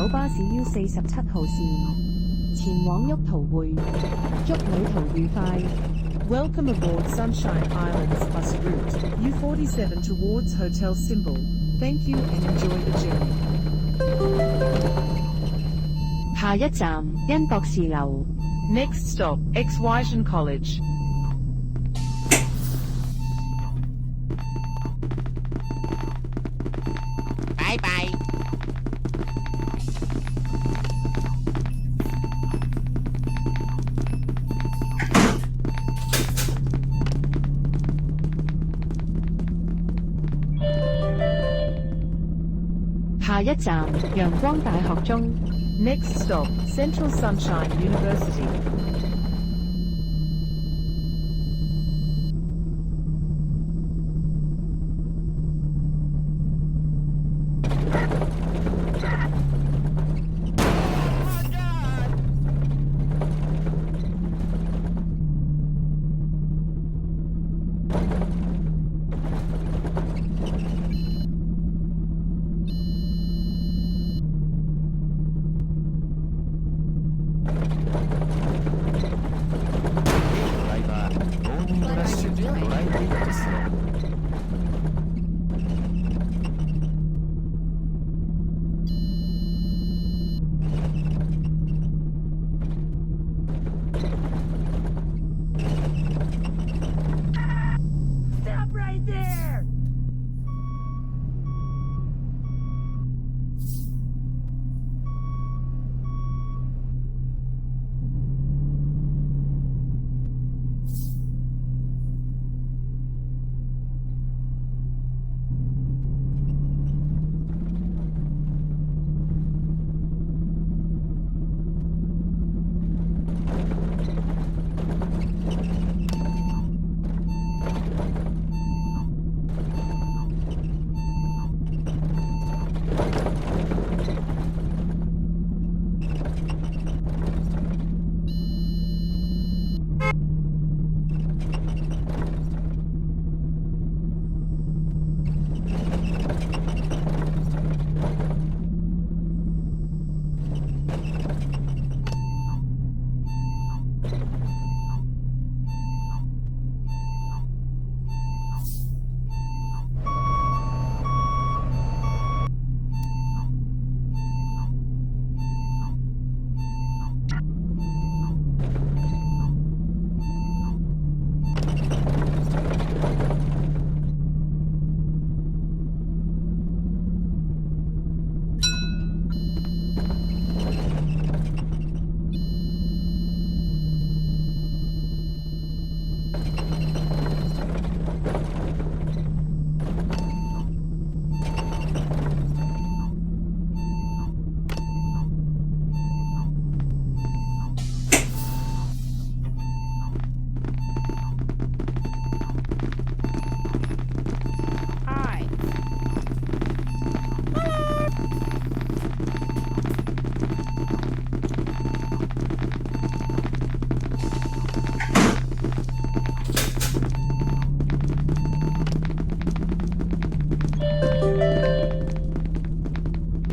首巴士 U47號線，前往沃陶匯，祝旅途愉快。Welcome aboard Sunshine Islands bus route U47 towards Hotel Symbol. Thank you and enjoy the journey. 下一站恩博士樓。Next stop, X-Wyton College. 拜拜。下一站陽光大學中。Next stop, Central Sunshine University.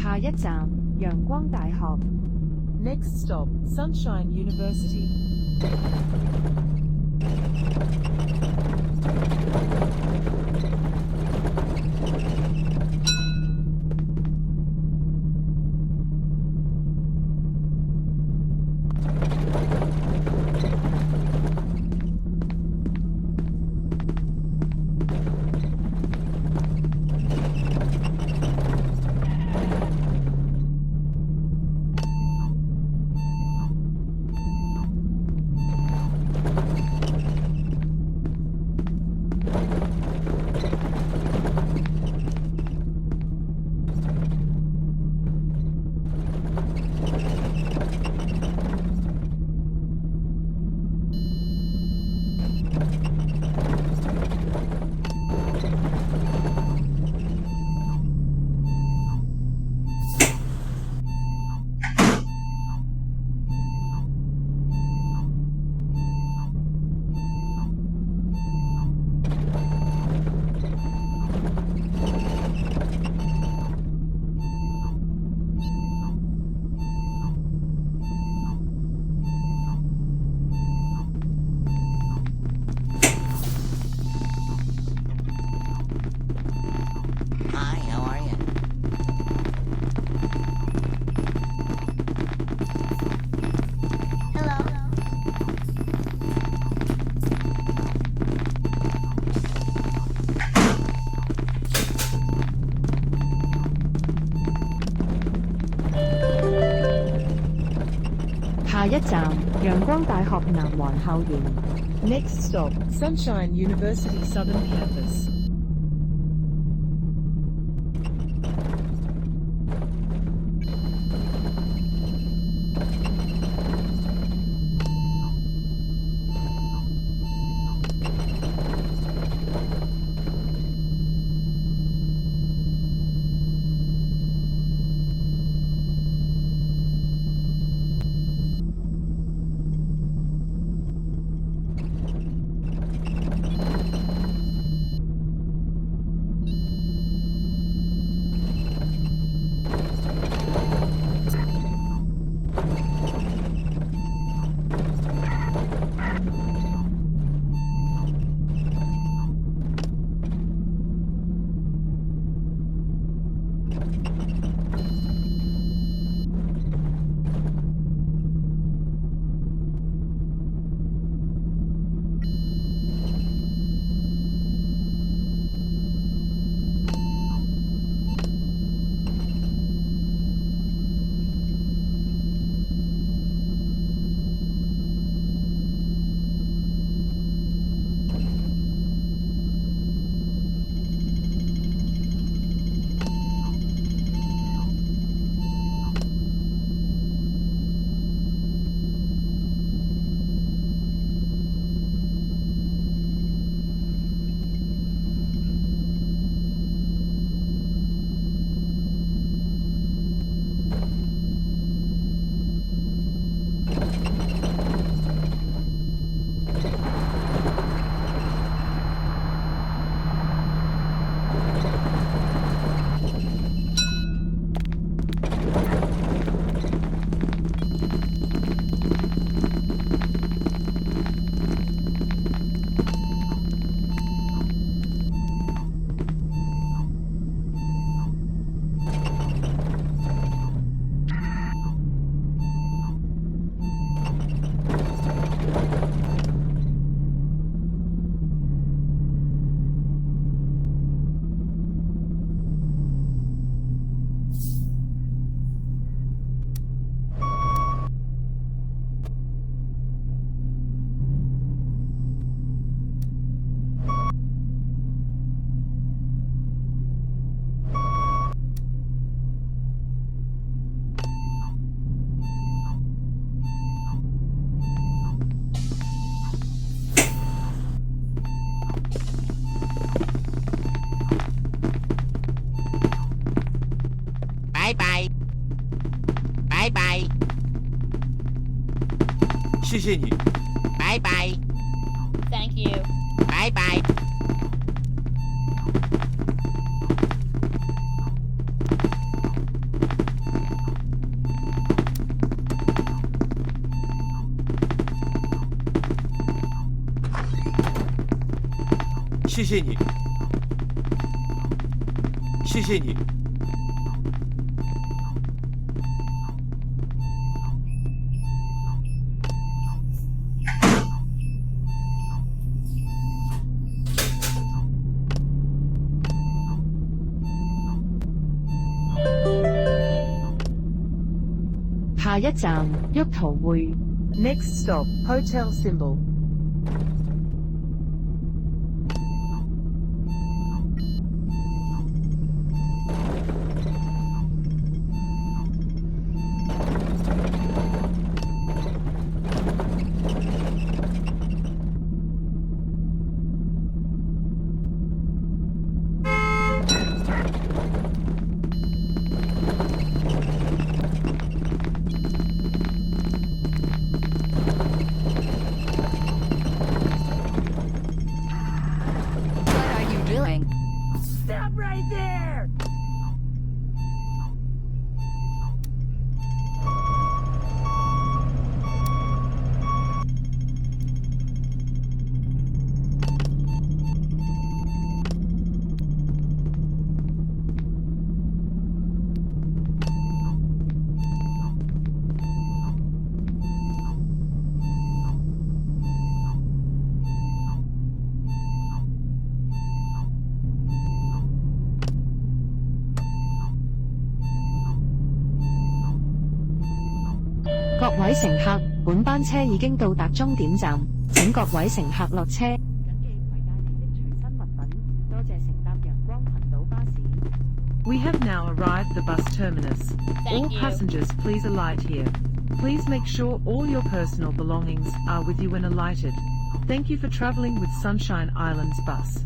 下一站陽光大學。Next stop, Sunshine University. 下一站陽光大學南環校園。 Next stop, Sunshine University Southern Campus. Bye bye. Bye bye. 谢谢你。 Bye bye. Thank you. Bye bye. 谢谢你。谢谢你。 下一站沃陶匯。 Next stop, Hotel Symbol. 各位乘客，本班車已經到達終點站，請各位乘客落車。謹記攜帶你的隨身物品，多謝乘搭陽光群島巴士。We have now arrived the bus terminus. All Thank you. passengers please alight here. Please make sure all your personal belongings are with you when alighted. Thank you for traveling with Sunshine Islands Bus.